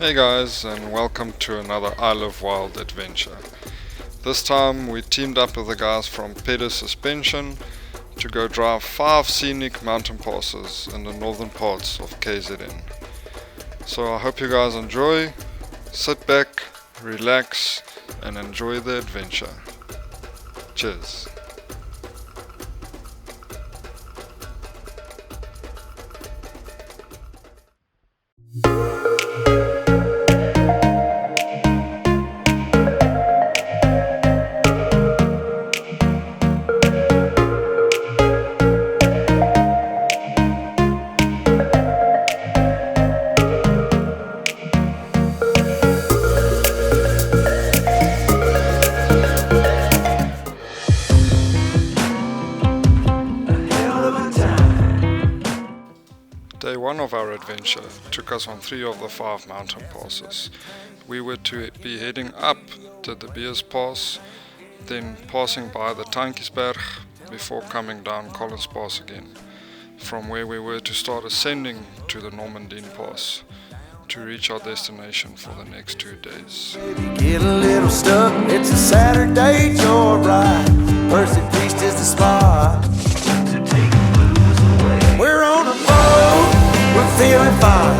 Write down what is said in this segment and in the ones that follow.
Hey guys, and welcome to another i-LiveWild adventure. This time we teamed up with the guys from Pedders Suspension to go drive 5 scenic mountain passes in the northern parts of KZN. So I hope you guys enjoy, sit back, relax and enjoy the adventure. Cheers. Day 1 of our adventure took us on 3 of the 5 mountain passes. We were to be heading up to the Beers Pass, then passing by the Tandjies berg before coming down Collins Pass again, from where we were to start ascending to the Normandien Pass to reach our destination for the next 2 days. Get a little stuck, it's a Saturday joyride. Percy Feast is the spot. We're on a boat, we're feeling fine.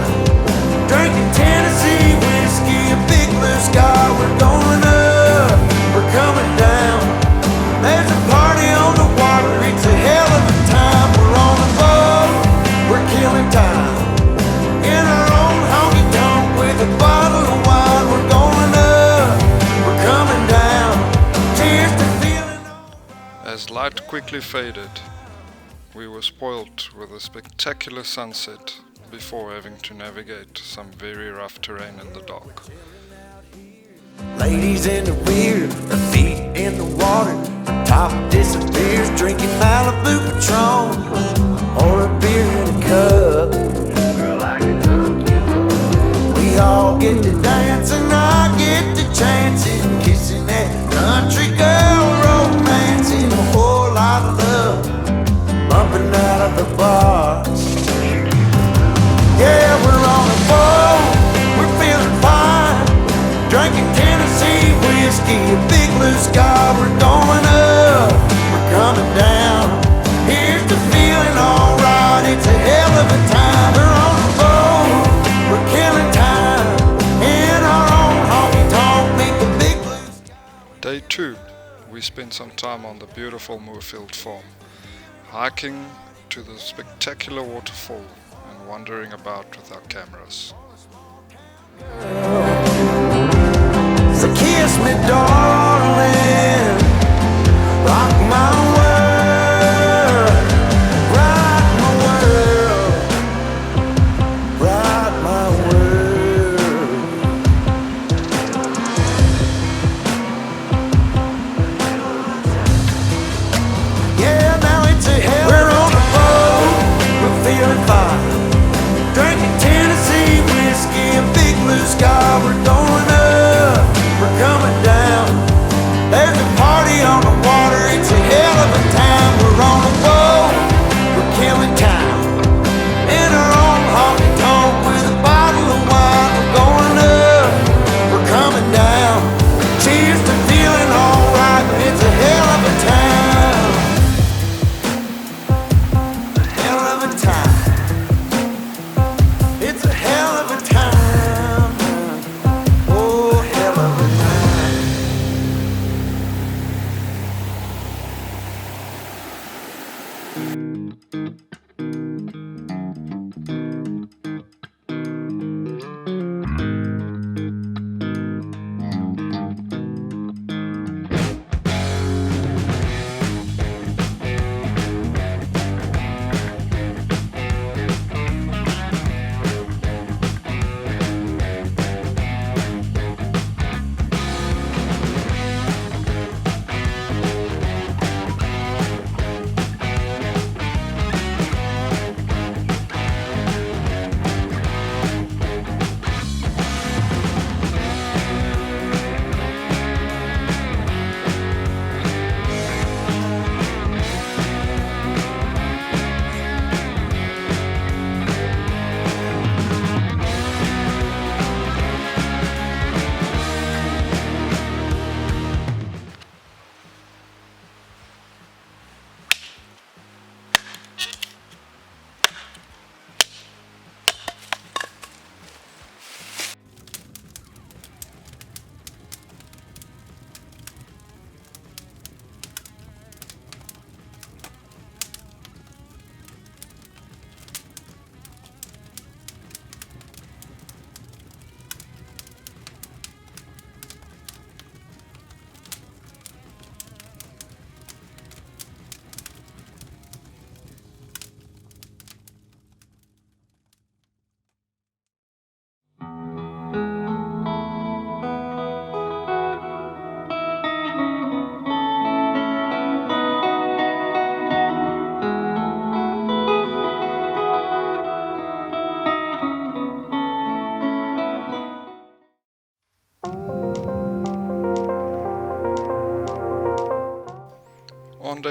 Drinking Tennessee whiskey, a big blue sky. We're going up, we're coming down. There's a party on the water, it's a hell of a time. We're on a boat, we're killing time. In our own honky tonk with a bottle of wine. We're going up, we're coming down. Cheers to feeling. As light quickly faded, we were spoilt with a spectacular sunset before having to navigate some very rough terrain in the dark. Ladies in the weir, her feet in the water, her top disappears, drinking Malibu Patron or a beer in a cup. Girl, I can hook you up. We all get to dance and I get to chancing, kissing that country girl, romancing a whole lot of love, bumping out of the bars. Yeah, we're on a boat, we're feeling fine. Drinking Tennessee whiskey, a big blue sky. We're going up, we're coming down. Here's the feeling, alright, it's a hell of a time. We're on a boat, we're killing time. In our own honky tonk, meet the big blue sky. Day 2, we spent some time on the beautiful Moorfield farm, hiking to the spectacular waterfall and wandering about with our cameras. So kiss me, darling, rock my world, rock my world, rock my world. Yeah, now it's a hell. We're on a boat, we're feeling fine. Drinking Tennessee whiskey, a big blue sky. We're going up, we're coming down.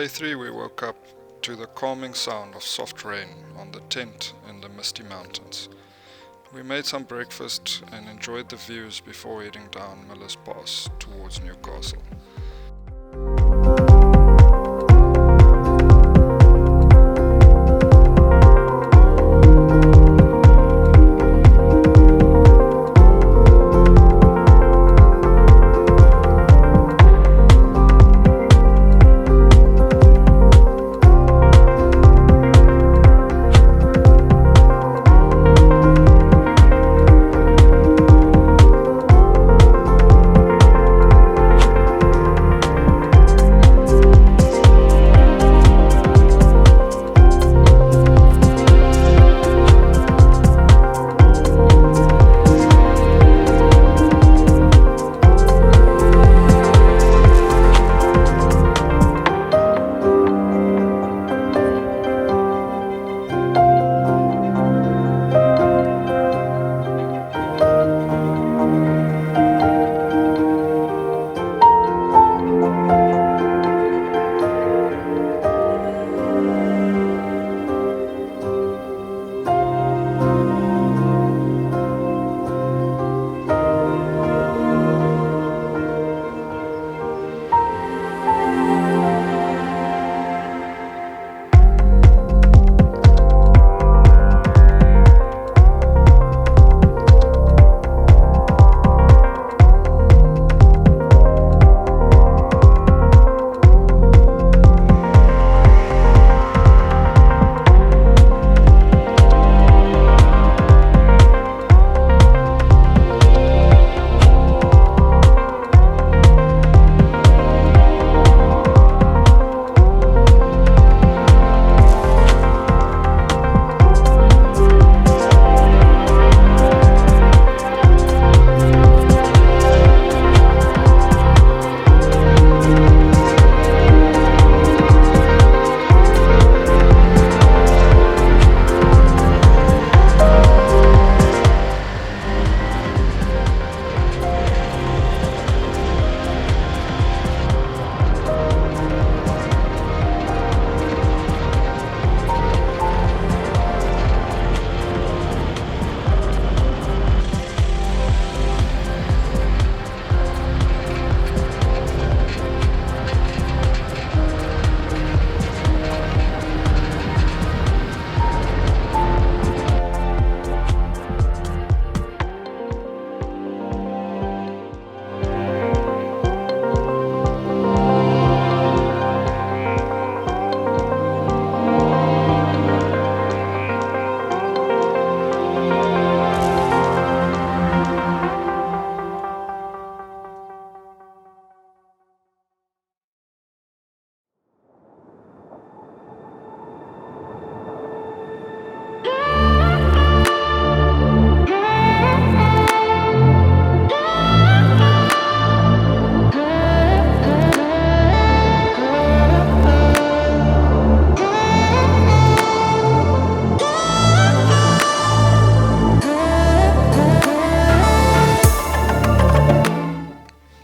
Day 3 we woke up to the calming sound of soft rain on the tent in the misty mountains. We made some breakfast and enjoyed the views before heading down Miller's Pass towards Newcastle.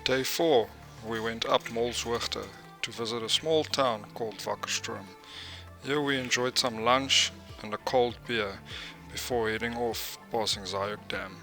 Day 4, we went up Molshoogte to visit a small town called Wakkerstroom. Here we enjoyed some lunch and a cold beer before heading off passing Zayuk Dam.